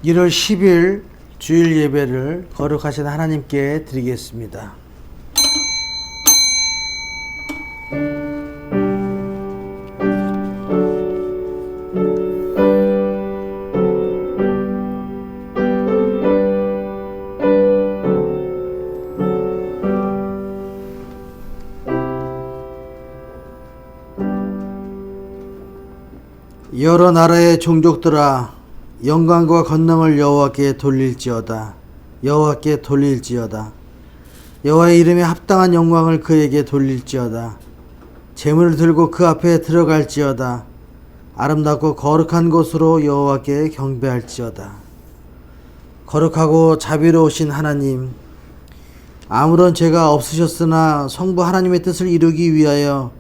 1월 10일 주일 예배를 거룩하신 하나님께 드리겠습니다. 여러 나라의 종족들아, 영광과 권능을 여호와께 돌릴지어다. 여호와께 돌릴지어다. 여호와의 이름에 합당한 영광을 그에게 돌릴지어다. 재물을 들고 그 앞에 들어갈지어다. 아름답고 거룩한 곳으로 여호와께 경배할지어다. 거룩하고 자비로우신 하나님, 아무런 죄가 없으셨으나 성부 하나님의 뜻을 이루기 위하여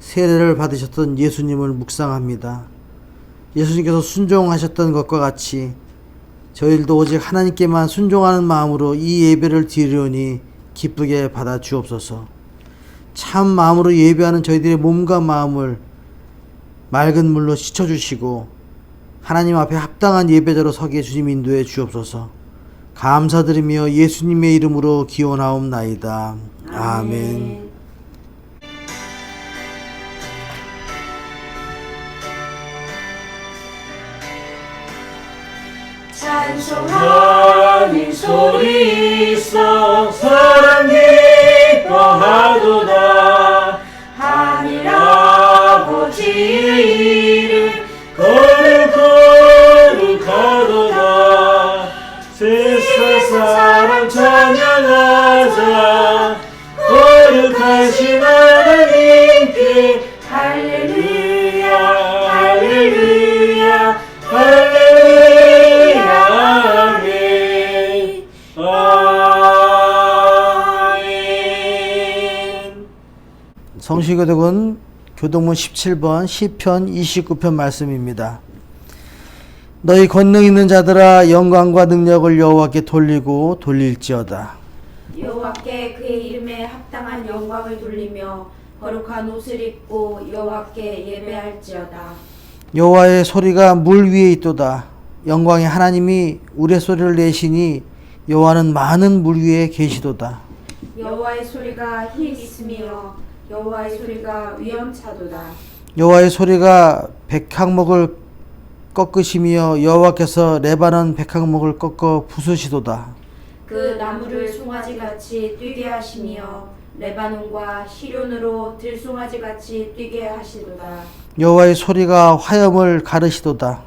세례를 받으셨던 예수님을 묵상합니다. 예수님께서 순종하셨던 것과 같이 저희들도 오직 하나님께만 순종하는 마음으로 이 예배를 드리오니 기쁘게 받아 주옵소서. 참 마음으로 예배하는 저희들의 몸과 마음을 맑은 물로 씻어주시고 하나님 앞에 합당한 예배자로 서게 주님 인도해 주옵소서. 감사드리며 예수님의 이름으로 기원하옵나이다. 아멘. 찬송하는 소리 있어 사랑 기뻐하도다. 하늘 아버지의 이름 거룩하도다. 세상 사람 찬양하자. 거룩하신 하나님께 할렐루야 할렐루야 할렐루야 아멘 아멘. 성시교독은 교독문 17번 시편 29편 말씀입니다. 너희 권능 있는 자들아, 영광과 능력을 여호와께 돌리고 돌릴지어다. 여호와께 그의 이름에 합당한 영광을 돌리며 거룩한 옷을 입고 여호와께 예배할지어다. 여호와의 소리가 물 위에 있도다. 영광의 하나님이 우레소리를 내시니 여호와는 많은 물 위에 계시도다. 여호와의 소리가 힘 있으며 여호와의 소리가 위엄차도다. 여호와의 소리가 백향목을 꺾으시며 여호와께서 레바논 백향목을 꺾어 부수시도다. 그 나무를 송아지같이 뛰게 하시며 레바논과 시련으로 들송아지같이 뛰게 하시도다. 여호와의 소리가 화염을 가르시도다.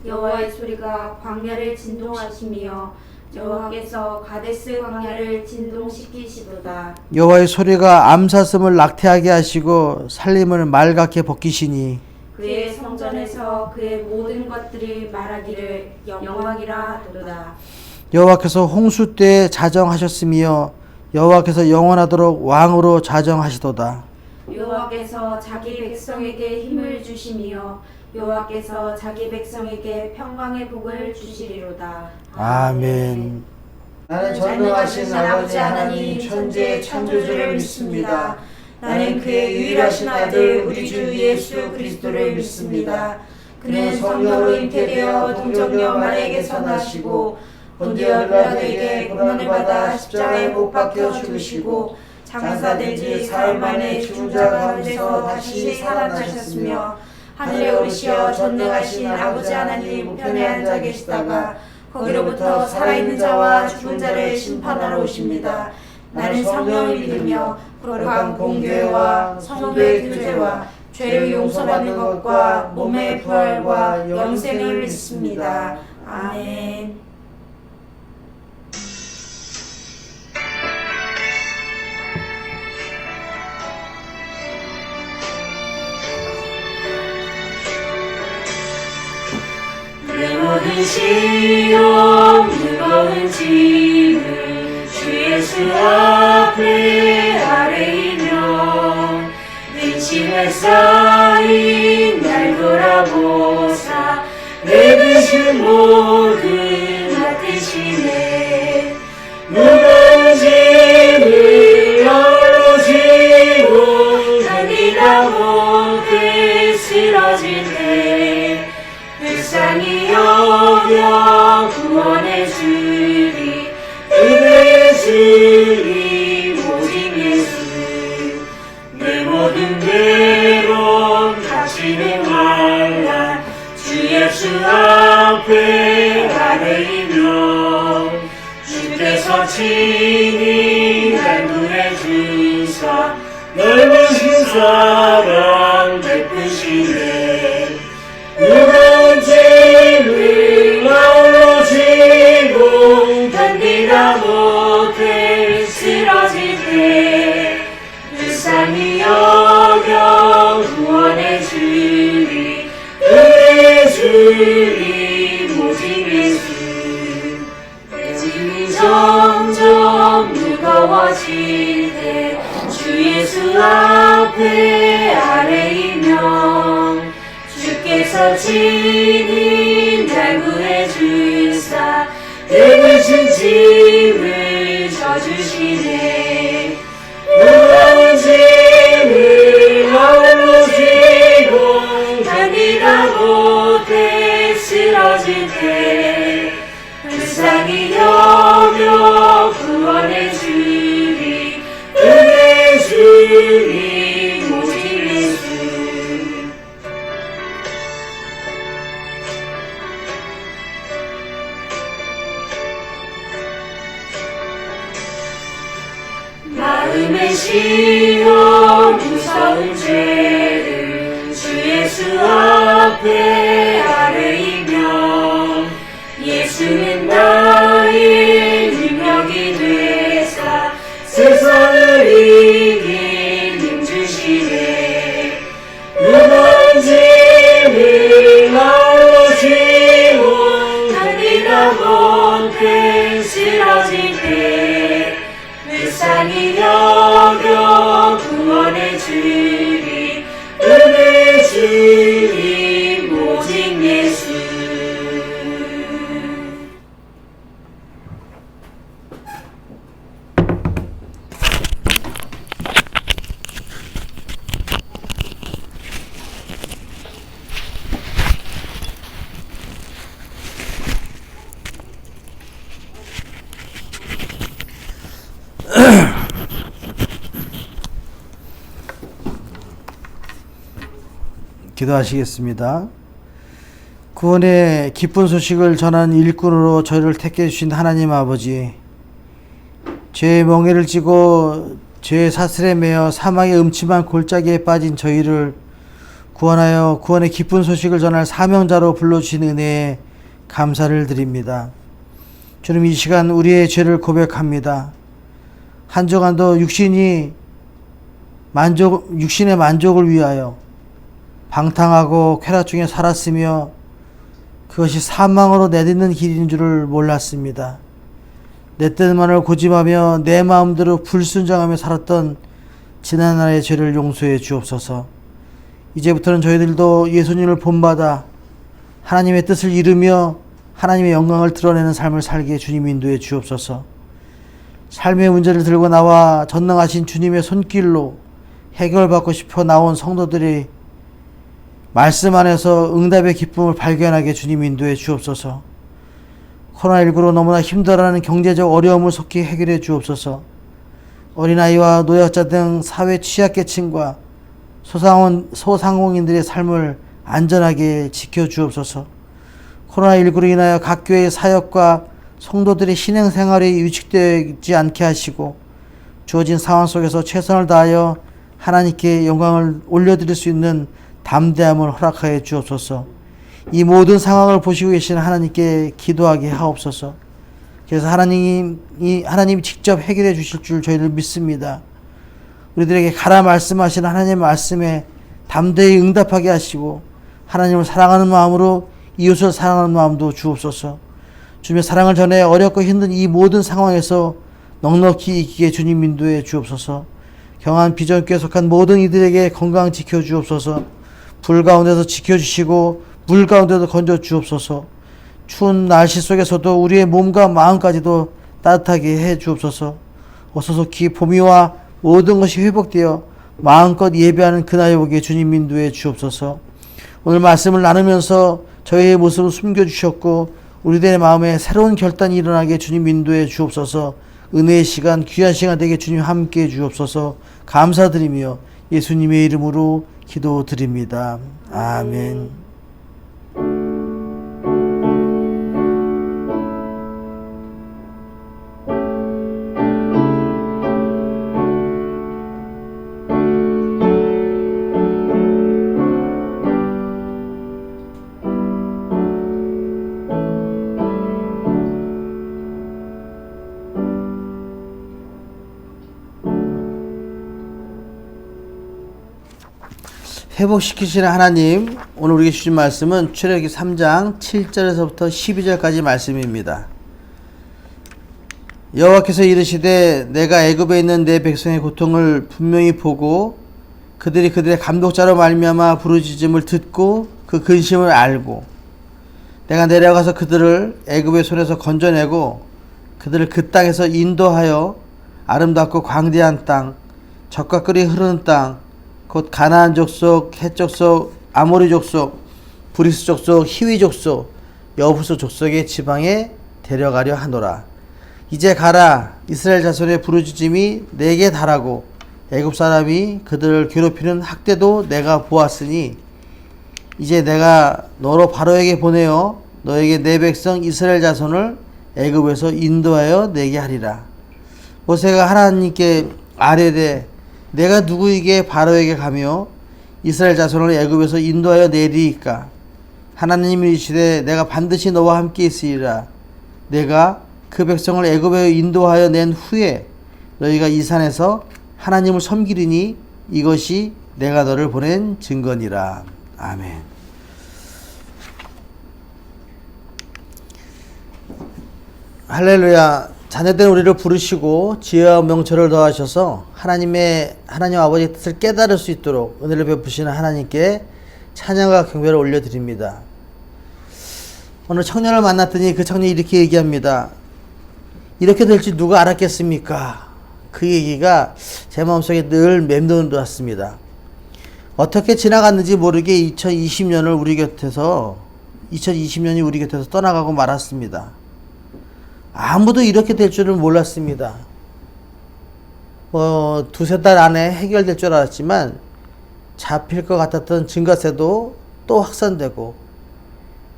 여호와의 소리가 광야를 진동하시며 여호와께서 가데스 광야를 진동시키시도다. 여호와의 소리가 암사슴을 낙태하게 하시고 살림을 맑게 벗기시니 그의 성전에서 그의 모든 것들이 말하기를 영광이라 하도다. 여호와께서 홍수 때에 자정하셨으며 여호와께서 영원하도록 왕으로 자정하시도다. 여호와께서 자기 백성에게 힘을 주시며 여호와께서 자기 백성에게 평강의 복을 주시리로다. 아멘. 나는 전능하신 아버지 하나님 천지의 창조주를 믿습니다. 나는 그의 유일하신 아들 우리 주 예수 그리스도를 믿습니다. 그는 성령으로 잉태되어 동정녀 마리아에게서 나시고 본디오 빌라도에게 고난을 받아 십자가에 못 박혀 죽으시고 장사된 지 사흘 만에 죽은 자 가운데서 다시 살아나셨으며 하늘에 오르시어 전능하신 아버지 하나님 우편에 앉아 계시다가 거기로부터 살아있는 자와 죽은 자를 심판하러 오십니다. 나는 성령을 믿으며 거룩한 공교회와 성도의 교제와 죄를 용서받는 것과 몸의 부활과 영생을 믿습니다. 아멘. 내 모든 시험 무거운 짐을 주 예수 앞에 아뢰이며 근심에 쌓인 날 돌아보사 내 근심 모두 맡으시네. 무거운 짐을 어루지고 달리다 못해 쓰러질 때 불쌍히 여겨 주님 은혜 주님 오직 예수 내 모든 괴로움 닥치는 환난 주 예수 앞에 아뢰이며 주께서 친히 날 구해주사 넓으신 사랑 베푸시네 무거운 짐을 나홀로 지고 견디다 못해 쓰러질 때 불쌍히 여겨 구원해 주리 은혜 주리 오직 예수 내 짐이 점점 무거워질 때 주 예수 앞에 아뢰이며 주께서 친히 날 구해주사 늙으신 짐을 져주시네 무거운 짐을 나홀로 지고 견디다 못해 쓰러질 때 불쌍히 여겨 구원해 주리 은혜 주리 오직 예수 마음의 시험 무서운 죄를 주 예수 앞에 아뢰이며 예수는 나의 능력이 되사 세상을 이길 힘 주시네 무거운 짐을 나홀로 지고 견디다 못해 쓰러질 때 불쌍히 여겨 구원해 주리 은혜 주리 오직 예수 기도하시겠습니다. 구원의 기쁜 소식을 전하는 일꾼으로 저희를 택해 주신 하나님 아버지, 죄의 멍에를 찌고 죄의 사슬에 매여 사망의 음침한 골짜기에 빠진 저희를 구원하여 구원의 기쁜 소식을 전할 사명자로 불러주신 은혜에 감사를 드립니다. 주님, 이 시간 우리의 죄를 고백합니다. 한 주간도 육신의 만족을 위하여 방탕하고 쾌락 중에 살았으며 그것이 사망으로 내딛는 길인 줄을 몰랐습니다. 내 뜻만을 고집하며 내 마음대로 불순종하며 살았던 지난날의 죄를 용서해 주옵소서. 이제부터는 저희들도 예수님을 본받아 하나님의 뜻을 이루며 하나님의 영광을 드러내는 삶을 살게 주님 인도해 주옵소서. 삶의 문제를 들고 나와 전능하신 주님의 손길로 해결받고 싶어 나온 성도들이 말씀 안에서 응답의 기쁨을 발견하게 주님 인도해 주옵소서. 코로나19로 너무나 힘들어하는 경제적 어려움을 속히 해결해 주옵소서. 어린아이와 노약자 등 사회 취약계층과 소상공인들의 삶을 안전하게 지켜주옵소서. 코로나19로 인하여 각 교회의 사역과 성도들의 신앙생활이 위축되지 않게 하시고 주어진 상황 속에서 최선을 다하여 하나님께 영광을 올려드릴 수 있는 담대함을 허락하여 주옵소서. 이 모든 상황을 보시고 계신 하나님께 기도하게 하옵소서. 그래서 하나님이 직접 해결해 주실 줄 저희를 믿습니다. 우리들에게 가라 말씀하시는 하나님의 말씀에 담대히 응답하게 하시고 하나님을 사랑하는 마음으로 이웃을 사랑하는 마음도 주옵소서. 주님의 사랑을 전해 어렵고 힘든 이 모든 상황에서 넉넉히 이기게 주님 인도해 주옵소서. 경한 비전교에 속한 모든 이들에게 건강 지켜주옵소서. 불 가운데서 지켜주시고 물 가운데도 건져주옵소서. 추운 날씨 속에서도 우리의 몸과 마음까지도 따뜻하게 해주옵소서. 어서속히 봄이와 모든 것이 회복되어 마음껏 예배하는 그날이 오게 주님 인도해 주옵소서. 오늘 말씀을 나누면서 저희의 모습을 숨겨주셨고 우리들의 마음에 새로운 결단이 일어나게 주님 인도해 주옵소서. 은혜의 시간, 귀한 시간 되게 주님 함께해 주옵소서. 감사드리며 예수님의 이름으로 기도드립니다. 아멘. 회복시키시는 하나님, 오늘 우리에게 주신 말씀은 출애굽기 3장 7절에서부터 12절까지 말씀입니다. 여호와께서 이르시되 내가 애굽에 있는 내 백성의 고통을 분명히 보고 그들이 그들의 감독자로 말미암아 부르짖음을 듣고 그 근심을 알고 내가 내려가서 그들을 애굽의 손에서 건져내고 그들을 그 땅에서 인도하여 아름답고 광대한 땅, 젖과 꿀이 흐르는 땅, 곧 가나안 족속, 헷 족속, 아모리 족속, 브리스 족속, 히위 족속, 여부스 족속의 지방에 데려가려 하노라. 이제 가라. 이스라엘 자손의 부르짖음이 내게 달하고 애굽 사람이 그들을 괴롭히는 학대도 내가 보았으니 이제 내가 너로 바로에게 보내어 너에게 내 백성 이스라엘 자손을 애굽에서 인도하여 내게 하리라. 모세가 하나님께 아뢰되 내가 누구에게 바로에게 가며 이스라엘 자손을 애굽에서 인도하여 내리이까? 하나님이 이르시되 내가 반드시 너와 함께 있으리라. 내가 그 백성을 애굽에 인도하여 낸 후에 너희가 이 산에서 하나님을 섬기리니 이것이 내가 너를 보낸 증거니라. 아멘. 할렐루야. 자녀된 우리를 부르시고 지혜와 명철을 더하셔서 하나님 아버지의 뜻을 깨달을 수 있도록 은혜를 베푸시는 하나님께 찬양과 경배를 올려드립니다. 오늘 청년을 만났더니 그 청년이 이렇게 얘기합니다. 이렇게 될지 누가 알았겠습니까? 그 얘기가 제 마음속에 늘 맴돌았습니다. 어떻게 지나갔는지 모르게 2020년이 우리 곁에서 떠나가고 말았습니다. 아무도 이렇게 될 줄은 몰랐습니다. 두세 달 안에 해결될 줄 알았지만 잡힐 것 같았던 증가세도 또 확산되고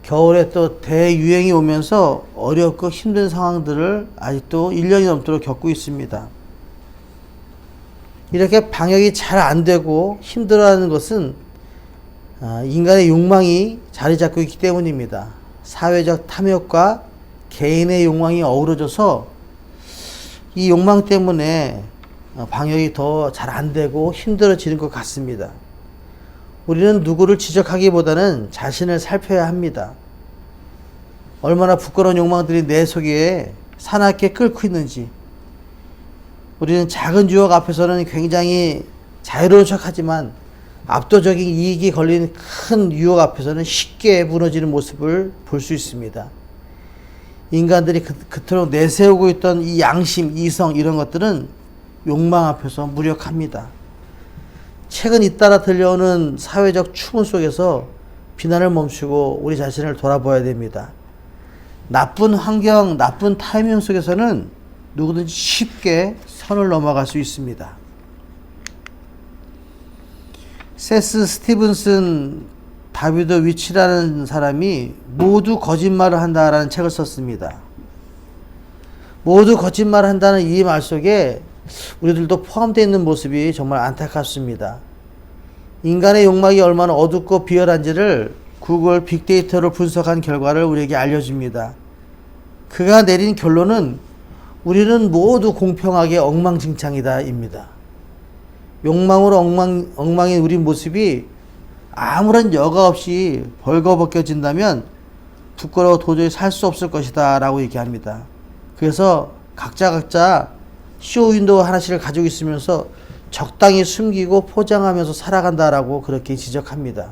겨울에 또 대유행이 오면서 어렵고 힘든 상황들을 아직도 1년이 넘도록 겪고 있습니다. 이렇게 방역이 잘 안 되고 힘들어하는 것은 인간의 욕망이 자리 잡고 있기 때문입니다. 사회적 탐욕과 개인의 욕망이 어우러져서 이 욕망 때문에 방역이 더 잘 안 되고 힘들어지는 것 같습니다. 우리는 누구를 지적하기보다는 자신을 살펴야 합니다. 얼마나 부끄러운 욕망들이 내 속에 사납게 끓고 있는지. 우리는 작은 유혹 앞에서는 굉장히 자유로운 척하지만 압도적인 이익이 걸린 큰 유혹 앞에서는 쉽게 무너지는 모습을 볼 수 있습니다. 인간들이 그토록 내세우고 있던 이 양심, 이성 이런 것들은 욕망 앞에서 무력합니다. 최근 잇따라 들려오는 사회적 추문 속에서 비난을 멈추고 우리 자신을 돌아봐야 됩니다. 나쁜 환경, 나쁜 타이밍 속에서는 누구든지 쉽게 선을 넘어갈 수 있습니다. 세스 스티븐슨 다비드 위치라는 사람이 모두 거짓말을 한다라는 책을 썼습니다. 모두 거짓말을 한다는 이 말 속에 우리들도 포함되어 있는 모습이 정말 안타깝습니다. 인간의 욕망이 얼마나 어둡고 비열한지를 구글 빅데이터로 분석한 결과를 우리에게 알려줍니다. 그가 내린 결론은 우리는 모두 공평하게 엉망진창이다 입니다. 욕망으로 엉망인 우리 모습이 아무런 여과 없이 벌거벗겨진다면 부끄러워 도저히 살 수 없을 것이다 라고 얘기합니다. 그래서 각자 쇼윈도우 하나씩을 가지고 있으면서 적당히 숨기고 포장하면서 살아간다라고 그렇게 지적합니다.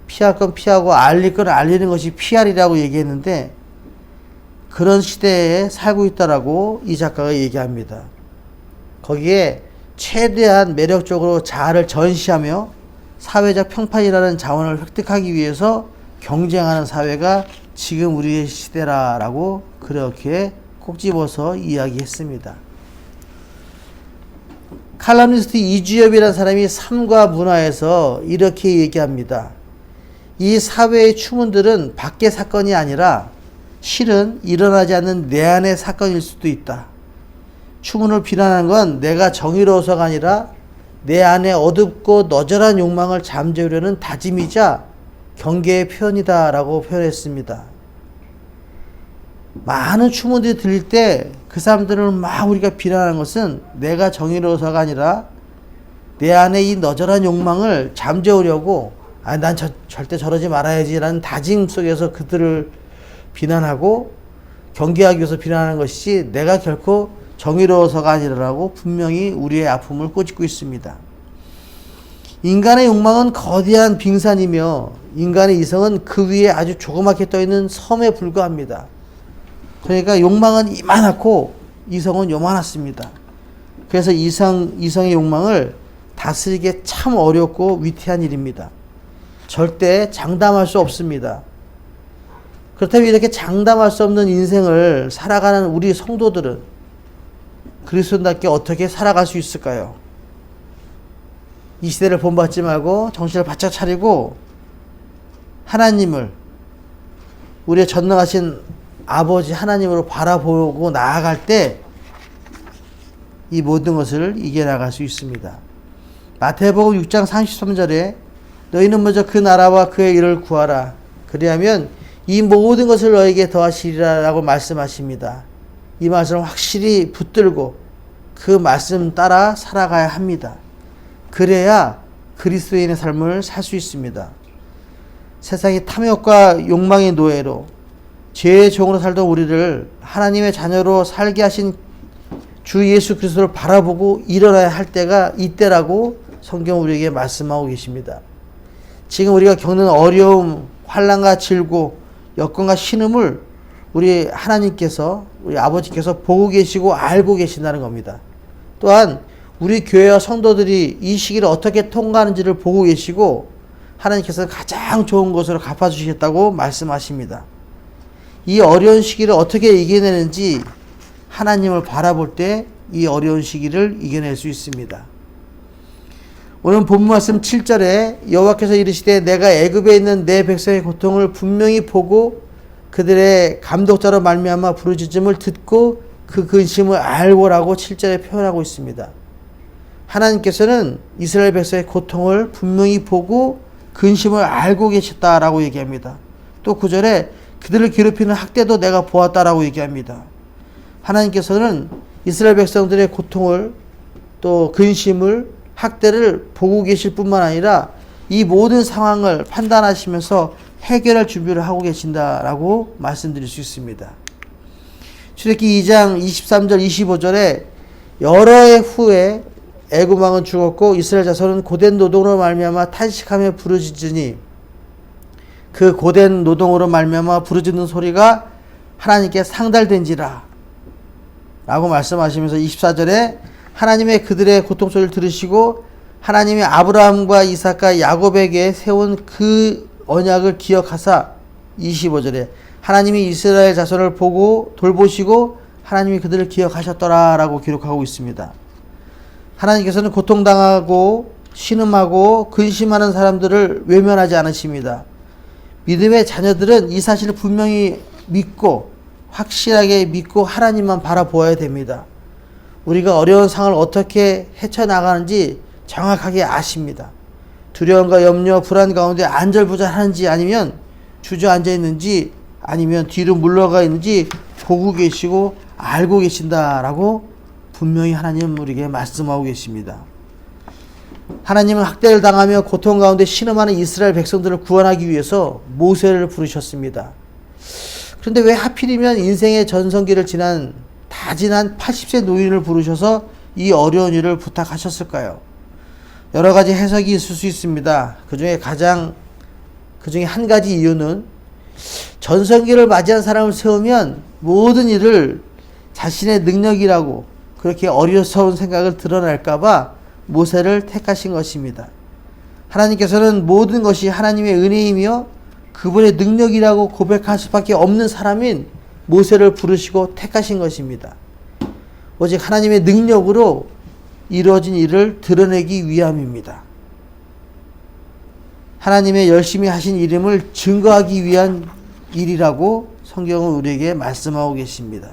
피할 건 피하고 알릴 건 알리는 것이 PR이라고 얘기했는데 그런 시대에 살고 있다라고 이 작가가 얘기합니다. 거기에 최대한 매력적으로 자아를 전시하며 사회적 평판이라는 자원을 획득하기 위해서 경쟁하는 사회가 지금 우리의 시대라라고 그렇게 꼭 집어서 이야기했습니다. 칼럼니스트 이주엽이라는 사람이 삶과 문화에서 이렇게 얘기합니다. 이 사회의 추문들은 밖의 사건이 아니라 실은 일어나지 않는 내 안의 사건일 수도 있다. 추문을 비난하는 건 내가 정의로워서가 아니라 내 안에 어둡고 너절한 욕망을 잠재우려는 다짐이자 경계의 표현이다 라고 표현했습니다. 많은 추문들이 들릴 때 그 사람들을 막 우리가 비난하는 것은 내가 정의로워서가 아니라 내 안에 이 너절한 욕망을 잠재우려고 난 절대 저러지 말아야지 라는 다짐 속에서 그들을 비난하고 경계하기 위해서 비난하는 것이지 내가 결코 정의로워서가 아니라고 분명히 우리의 아픔을 꼬집고 있습니다. 인간의 욕망은 거대한 빙산이며 인간의 이성은 그 위에 아주 조그맣게 떠있는 섬에 불과합니다. 그러니까 욕망은 이만하고 이성은 요만했습니다. 그래서 이성의 욕망을 다스리기 참 어렵고 위태한 일입니다. 절대 장담할 수 없습니다. 그렇다면 이렇게 장담할 수 없는 인생을 살아가는 우리 성도들은 그리스도인답게 어떻게 살아갈 수 있을까요? 이 시대를 본받지 말고 정신을 바짝 차리고 하나님을, 우리의 전능하신 아버지 하나님으로 바라보고 나아갈 때 이 모든 것을 이겨나갈 수 있습니다. 마태복음 6장 33절에 너희는 먼저 그 나라와 그의 일을 구하라. 그리하면 이 모든 것을 너에게 더하시리라 라고 말씀하십니다. 이 말씀을 확실히 붙들고 그 말씀 따라 살아가야 합니다. 그래야 그리스도인의 삶을 살 수 있습니다. 세상의 탐욕과 욕망의 노예로 죄의 종으로 살던 우리를 하나님의 자녀로 살게 하신 주 예수 그리스도를 바라보고 일어나야 할 때가 이때라고 성경 우리에게 말씀하고 계십니다. 지금 우리가 겪는 어려움, 환난과 질고, 여건과 신음을 우리 하나님께서, 우리 아버지께서 보고 계시고 알고 계신다는 겁니다. 또한 우리 교회와 성도들이 이 시기를 어떻게 통과하는지를 보고 계시고 하나님께서 가장 좋은 것으로 갚아주시겠다고 말씀하십니다. 이 어려운 시기를 어떻게 이겨내는지 하나님을 바라볼 때 이 어려운 시기를 이겨낼 수 있습니다. 오늘 본문 말씀 7절에 여호와께서 이르시되 내가 애굽에 있는 내 백성의 고통을 분명히 보고 그들의 감독자로 말미암아 부르짖음을 듣고 그 근심을 알고라고 7절에 표현하고 있습니다. 하나님께서는 이스라엘 백성의 고통을 분명히 보고 근심을 알고 계셨다라고 얘기합니다. 또 9절에 그들을 괴롭히는 학대도 내가 보았다라고 얘기합니다. 하나님께서는 이스라엘 백성들의 고통을 또 근심을 학대를 보고 계실 뿐만 아니라 이 모든 상황을 판단하시면서 해결할 준비를 하고 계신다라고 말씀드릴 수 있습니다. 출애굽기 2장 23절 25절에 여러 해 후에 애굽 왕은 죽었고 이스라엘 자손은 고된 노동으로 말미암아 탄식하며 부르짖으니 그 고된 노동으로 말미암아 부르짖는 소리가 하나님께 상달된지라 라고 말씀하시면서 24절에 하나님의 그들의 고통소리를 들으시고 하나님이 아브라함과 이삭과 야곱에게 세운 그 언약을 기억하사 25절에 하나님이 이스라엘 자손을 보고 돌보시고 하나님이 그들을 기억하셨더라 라고 기록하고 있습니다. 하나님께서는 고통당하고 신음하고 근심하는 사람들을 외면하지 않으십니다. 믿음의 자녀들은 이 사실을 분명히 믿고 확실하게 믿고 하나님만 바라보아야 됩니다. 우리가 어려운 상황을 어떻게 헤쳐나가는지 정확하게 아십니다. 두려움과 염려, 불안 가운데 안절부절하는지 아니면 주저앉아 있는지 아니면 뒤로 물러가 있는지 보고 계시고 알고 계신다라고 분명히 하나님은 우리에게 말씀하고 계십니다. 하나님은 학대를 당하며 고통 가운데 신음하는 이스라엘 백성들을 구원하기 위해서 모세를 부르셨습니다. 그런데 왜 하필이면 인생의 전성기를 다 지난 80세 노인을 부르셔서 이 어려운 일을 부탁하셨을까요? 여러 가지 해석이 있을 수 있습니다. 그 중에 한 가지 이유는 전성기를 맞이한 사람을 세우면 모든 일을 자신의 능력이라고 그렇게 어리석은 생각을 드러낼까봐 모세를 택하신 것입니다. 하나님께서는 모든 것이 하나님의 은혜이며 그분의 능력이라고 고백할 수밖에 없는 사람인 모세를 부르시고 택하신 것입니다. 오직 하나님의 능력으로 이루어진 일을 드러내기 위함입니다. 하나님의 열심히 하신 이름을 증거하기 위한 일이라고 성경은 우리에게 말씀하고 계십니다.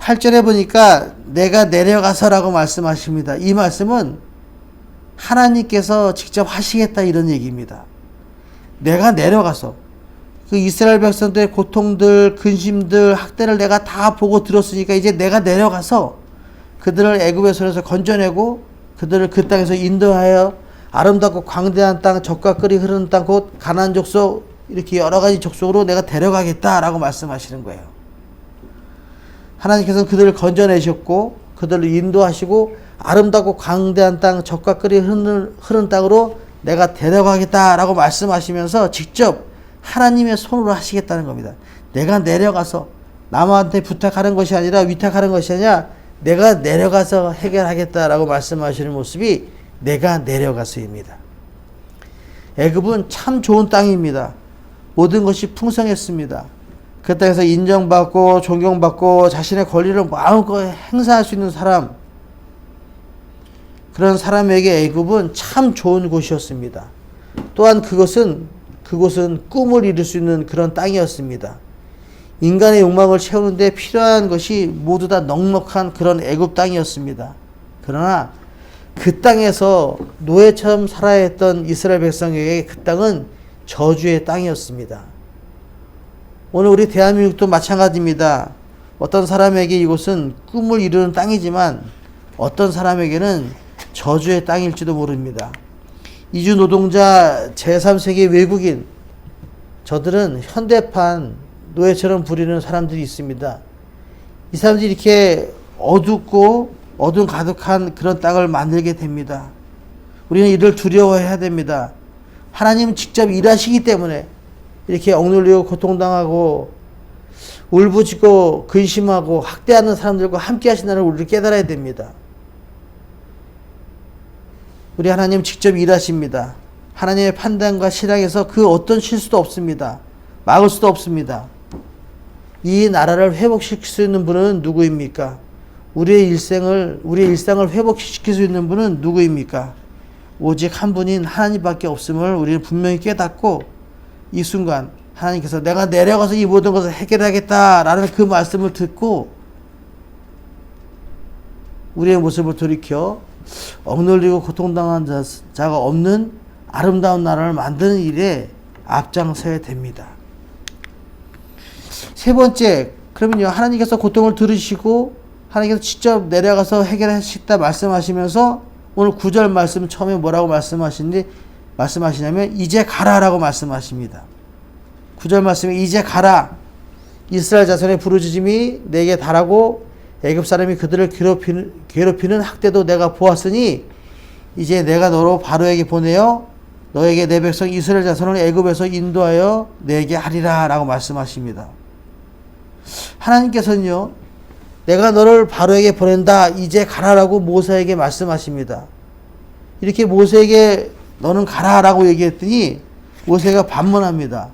8절에 보니까 내가 내려가서라고 말씀하십니다. 이 말씀은 하나님께서 직접 하시겠다 이런 얘기입니다. 내가 내려가서 그 이스라엘 백성들의 고통들, 근심들, 학대를 내가 다 보고 들었으니까 이제 내가 내려가서 그들을 애굽의 손에서 건져내고 그들을 그 땅에서 인도하여 아름답고 광대한 땅, 젖과 꿀이 흐르는 땅, 곧 가나안 족속, 이렇게 여러 가지 족속으로 내가 데려가겠다라고 말씀하시는 거예요. 하나님께서는 그들을 건져내셨고 그들을 인도하시고 아름답고 광대한 땅, 젖과 꿀이 흐르는 땅으로 내가 데려가겠다라고 말씀하시면서 직접 하나님의 손으로 하시겠다는 겁니다. 내가 내려가서 남한테 부탁하는 것이 아니라 위탁하는 것이 아니라 내가 내려가서 해결하겠다라고 말씀하시는 모습이 내가 내려가서입니다. 애굽은 참 좋은 땅입니다. 모든 것이 풍성했습니다. 그 땅에서 인정받고 존경받고 자신의 권리를 마음껏 행사할 수 있는 사람, 그런 사람에게 애굽은 참 좋은 곳이었습니다. 또한 그곳은 꿈을 이룰 수 있는 그런 땅이었습니다. 인간의 욕망을 채우는데 필요한 것이 모두 다 넉넉한 그런 애굽 땅이었습니다. 그러나 그 땅에서 노예처럼 살아야 했던 이스라엘 백성에게 그 땅은 저주의 땅이었습니다. 오늘 우리 대한민국도 마찬가지입니다. 어떤 사람에게 이곳은 꿈을 이루는 땅이지만 어떤 사람에게는 저주의 땅일지도 모릅니다. 이주 노동자, 제3세계 외국인, 저들은 현대판 노예처럼 부리는 사람들이 있습니다. 이 사람들이 이렇게 어둡고 어둠 가득한 그런 땅을 만들게 됩니다. 우리는 이를 두려워해야 됩니다. 하나님은 직접 일하시기 때문에 이렇게 억눌리고 고통당하고 울부짖고 근심하고 학대하는 사람들과 함께 하신다는 우리를 깨달아야 됩니다. 우리 하나님 직접 일하십니다. 하나님의 판단과 실행에서 그 어떤 실수도 없습니다. 막을 수도 없습니다. 이 나라를 회복시킬 수 있는 분은 누구입니까? 우리의 일상을 회복시킬 수 있는 분은 누구입니까? 오직 한 분인 하나님밖에 없음을 우리는 분명히 깨닫고 이 순간 하나님께서 내가 내려가서 이 모든 것을 해결하겠다라는 그 말씀을 듣고 우리의 모습을 돌이켜 억눌리고 고통당한 자가 없는 아름다운 나라를 만드는 일에 앞장서야 됩니다. 세 번째, 그러면요, 하나님께서 고통을 들으시고 하나님께서 직접 내려가서 해결하시겠다 말씀하시면서 오늘 9절 말씀 처음에 뭐라고 말씀하시냐면 이제 가라라고 말씀하십니다. 9절 말씀에 이제 가라. 이스라엘 자손의 부르짖음이 내게 달하고 애굽 사람이 그들을 괴롭히는 학대도 내가 보았으니 이제 내가 너로 바로에게 보내어 너에게 내 백성 이스라엘 자손을 애굽에서 인도하여 내게 하리라 라고 말씀하십니다. 하나님께서는요, 내가 너를 바로에게 보낸다, 이제 가라라고 모세에게 말씀하십니다. 이렇게 모세에게 너는 가라라고 얘기했더니 모세가 반문합니다.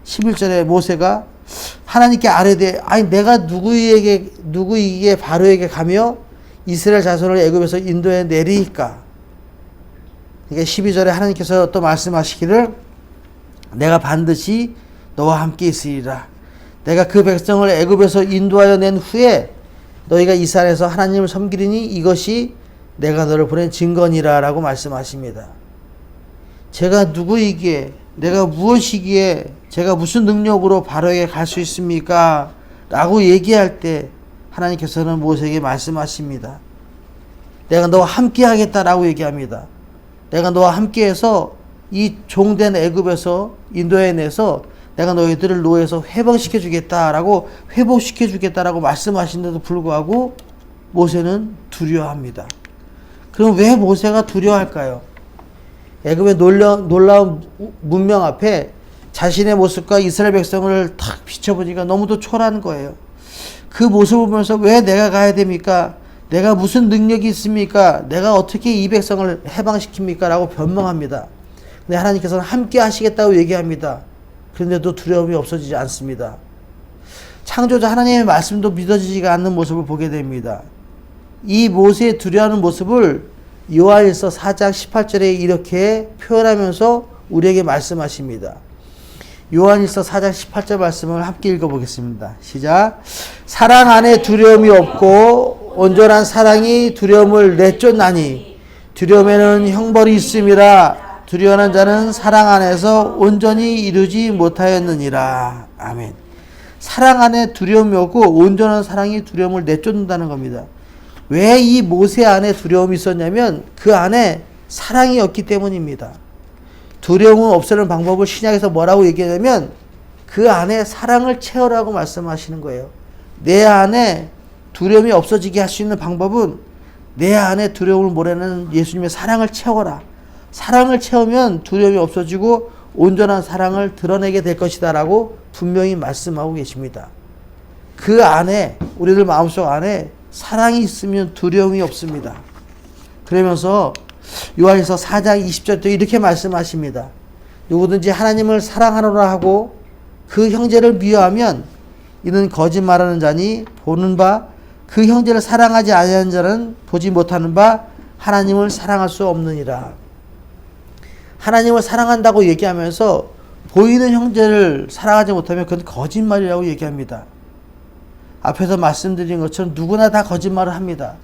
11절에 모세가 하나님께 아뢰되 아니 내가 누구에게 바로에게 가며 이스라엘 자손을 애굽에서 인도해 내리까. 그러니까 12절에 하나님께서 또 말씀하시기를 내가 반드시 너와 함께 있으리라. 내가 그 백성을 애굽에서 인도하여 낸 후에 너희가 이 산에서 하나님을 섬기리니 이것이 내가 너를 보낸 증거니라 라고 말씀하십니다. 제가 누구이기에, 내가 무엇이기에, 제가 무슨 능력으로 바로에게 갈 수 있습니까? 라고 얘기할 때 하나님께서는 모세에게 말씀하십니다. 내가 너와 함께 하겠다라고 얘기합니다. 내가 너와 함께해서 이 종된 애굽에서 인도해내서 내가 너희들을 노예에서 회복시켜주겠다라고 말씀하시는데도 불구하고 모세는 두려워합니다. 그럼 왜 모세가 두려워할까요? 애굽의 놀라운 문명 앞에 자신의 모습과 이스라엘 백성을 탁 비춰보니까 너무도 초라한 거예요. 그 모습을 보면서 왜 내가 가야 됩니까? 내가 무슨 능력이 있습니까? 내가 어떻게 이 백성을 해방시킵니까? 라고 변명합니다. 근데 하나님께서는 함께 하시겠다고 얘기합니다. 그런데도 두려움이 없어지지 않습니다. 창조자 하나님의 말씀도 믿어지지가 않는 모습을 보게 됩니다. 이 모세의 두려워하는 모습을 요한일서 4장 18절에 이렇게 표현하면서 우리에게 말씀하십니다. 요한일서 4장 18절 말씀을 함께 읽어보겠습니다. 시작. 사랑 안에 두려움이 없고 온전한 사랑이 두려움을 내쫓나니 두려움에는 형벌이 있음이라. 두려워하는 자는 사랑 안에서 온전히 이루지 못하였느니라. 아멘. 사랑 안에 두려움이 없고 온전한 사랑이 두려움을 내쫓는다는 겁니다. 왜 이 모세 안에 두려움이 있었냐면 그 안에 사랑이 없기 때문입니다. 두려움을 없애는 방법을 신약에서 뭐라고 얘기하냐면 그 안에 사랑을 채우라고 말씀하시는 거예요. 내 안에 두려움이 없어지게 할 수 있는 방법은 내 안에 두려움을 몰아내는 예수님의 사랑을 채워라. 사랑을 채우면 두려움이 없어지고 온전한 사랑을 드러내게 될 것이다 라고 분명히 말씀하고 계십니다. 그 안에 우리들 마음속 안에 사랑이 있으면 두려움이 없습니다. 그러면서 요한일서 4장 20절도 이렇게 말씀하십니다. 누구든지 하나님을 사랑하노라 하고 그 형제를 미워하면 이는 거짓말하는 자니 보는 바 그 형제를 사랑하지 아니하는 자는 보지 못하는 바 하나님을 사랑할 수 없느니라. 하나님을 사랑한다고 얘기하면서 보이는 형제를 사랑하지 못하면 그건 거짓말이라고 얘기합니다. 앞에서 말씀드린 것처럼 누구나 다 거짓말을 합니다.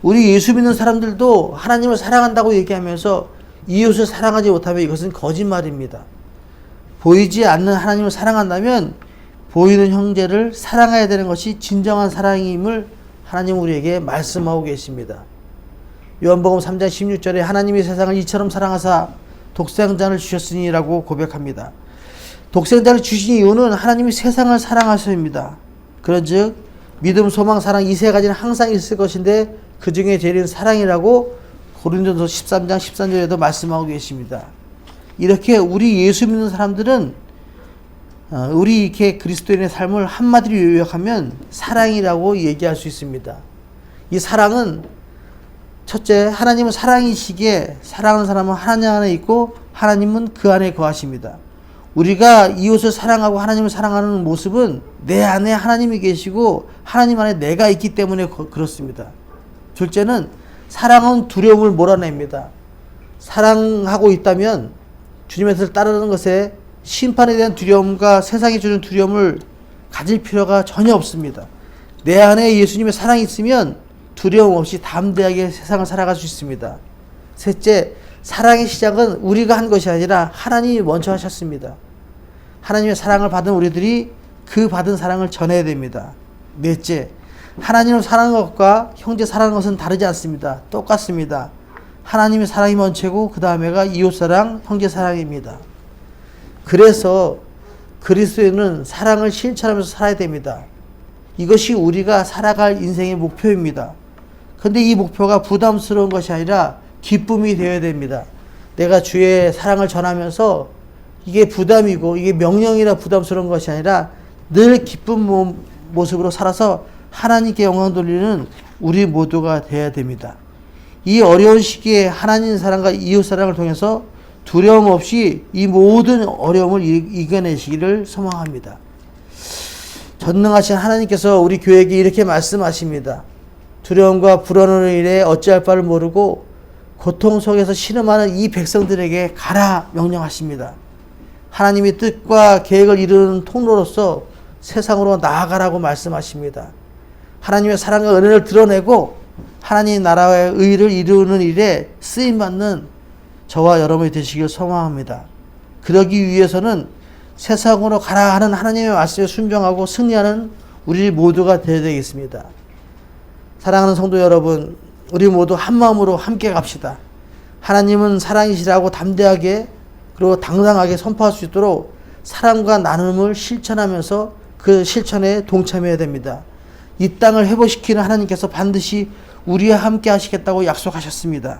우리 예수 믿는 사람들도 하나님을 사랑한다고 얘기하면서 이웃을 사랑하지 못하면 이것은 거짓말입니다. 보이지 않는 하나님을 사랑한다면 보이는 형제를 사랑해야 되는 것이 진정한 사랑임을 하나님은 우리에게 말씀하고 계십니다. 요한복음 3장 16절에 하나님이 세상을 이처럼 사랑하사 독생자를 주셨으니라고 고백합니다. 독생자를 주신 이유는 하나님이 세상을 사랑하셔입니다. 그런즉 믿음, 소망, 사랑 이 세 가지는 항상 있을 것인데 그 중에 제일은 사랑이라고 고린도서 13장 13절에도 말씀하고 계십니다. 이렇게 우리 예수 믿는 사람들은 우리 이렇게 그리스도인의 삶을 한마디로 요약하면 사랑이라고 얘기할 수 있습니다. 이 사랑은 첫째, 하나님은 사랑이시기에 사랑하는 사람은 하나님 안에 있고 하나님은 그 안에 거하십니다. 우리가 이웃을 사랑하고 하나님을 사랑하는 모습은 내 안에 하나님이 계시고 하나님 안에 내가 있기 때문에 그렇습니다. 둘째는 사랑은 두려움을 몰아냅니다. 사랑하고 있다면 주님의 뜻을 따르는 것에 심판에 대한 두려움과 세상이 주는 두려움을 가질 필요가 전혀 없습니다. 내 안에 예수님의 사랑이 있으면 두려움 없이 담대하게 세상을 살아갈 수 있습니다. 셋째, 사랑의 시작은 우리가 한 것이 아니라 하나님이 먼저 하셨습니다. 하나님의 사랑을 받은 우리들이 그 받은 사랑을 전해야 됩니다. 넷째, 하나님을 사랑하는 것과 형제 사랑하는 것은 다르지 않습니다. 똑같습니다. 하나님의 사랑이 먼저고 그 다음에가 이웃사랑, 형제 사랑입니다. 그래서 그리스도인은 사랑을 실천하면서 살아야 됩니다. 이것이 우리가 살아갈 인생의 목표입니다. 그런데 이 목표가 부담스러운 것이 아니라 기쁨이 되어야 됩니다. 내가 주의 사랑을 전하면서 이게 부담이고 이게 명령이라 부담스러운 것이 아니라 늘 기쁜 모습으로 살아서 하나님께 영광 돌리는 우리 모두가 되어야 됩니다. 이 어려운 시기에 하나님 사랑과 이웃 사랑을 통해서 두려움 없이 이 모든 어려움을 이겨내시기를 소망합니다. 전능하신 하나님께서 우리 교회에게 이렇게 말씀하십니다. 두려움과 불안으로 인해 어찌할 바를 모르고 고통 속에서 신음하는 이 백성들에게 가라 명령하십니다. 하나님의 뜻과 계획을 이루는 통로로서 세상으로 나아가라고 말씀하십니다. 하나님의 사랑과 은혜를 드러내고 하나님 나라의 의를 이루는 일에 쓰임받는 저와 여러분이 되시길 소망합니다. 그러기 위해서는 세상으로 가라 하는 하나님의 말씀에 순종하고 승리하는 우리 모두가 되어야 되겠습니다. 사랑하는 성도 여러분, 우리 모두 한 마음으로 함께 갑시다. 하나님은 사랑이시라고 담대하게 그리고 당당하게 선포할 수 있도록 사랑과 나눔을 실천하면서 그 실천에 동참해야 됩니다. 이 땅을 회복시키는 하나님께서 반드시 우리와 함께 하시겠다고 약속하셨습니다.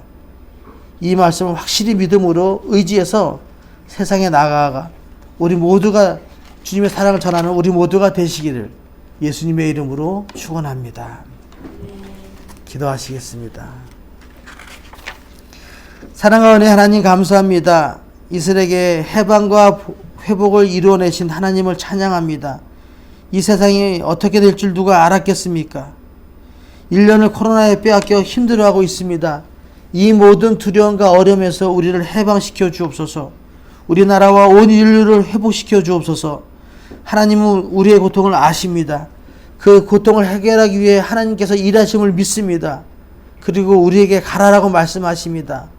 이 말씀을 확실히 믿음으로 의지해서 세상에 나아가 우리 모두가 주님의 사랑을 전하는 우리 모두가 되시기를 예수님의 이름으로 축원합니다. 기도하시겠습니다. 사랑과 은혜 하나님 감사합니다. 이스라엘에게 해방과 회복을 이루어내신 하나님을 찬양합니다. 이 세상이 어떻게 될 줄 누가 알았겠습니까? 1년을 코로나에 빼앗겨 힘들어하고 있습니다. 이 모든 두려움과 어려움에서 우리를 해방시켜 주옵소서. 우리나라와 온 인류를 회복시켜 주옵소서. 하나님은 우리의 고통을 아십니다. 그 고통을 해결하기 위해 하나님께서 일하심을 믿습니다. 그리고 우리에게 가라라고 말씀하십니다.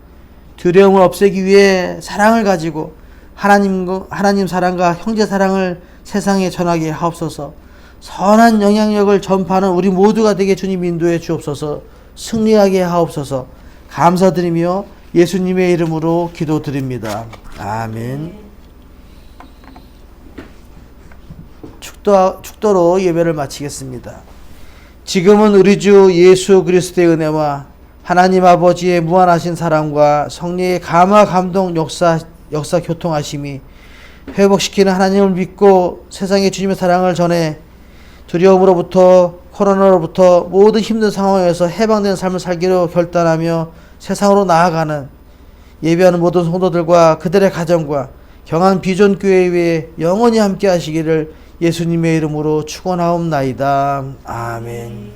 두려움을 없애기 위해 사랑을 가지고 하나님 사랑과 형제 사랑을 세상에 전하게 하옵소서. 선한 영향력을 전파하는 우리 모두가 되게 주님 인도해 주옵소서. 승리하게 하옵소서. 감사드리며 예수님의 이름으로 기도드립니다. 아멘. 축도로 예배를 마치겠습니다. 지금은 우리 주 예수 그리스도의 은혜와 하나님 아버지의 무한하신 사랑과 성령의 감화 감동 역사 교통하심이 회복시키는 하나님을 믿고 세상에 주님의 사랑을 전해 두려움으로부터 코로나로부터 모든 힘든 상황에서 해방된 삶을 살기로 결단하며 세상으로 나아가는 예배하는 모든 성도들과 그들의 가정과 경안 비전교회 위에 영원히 함께 하시기를 예수님의 이름으로 축원하옵나이다. 아멘.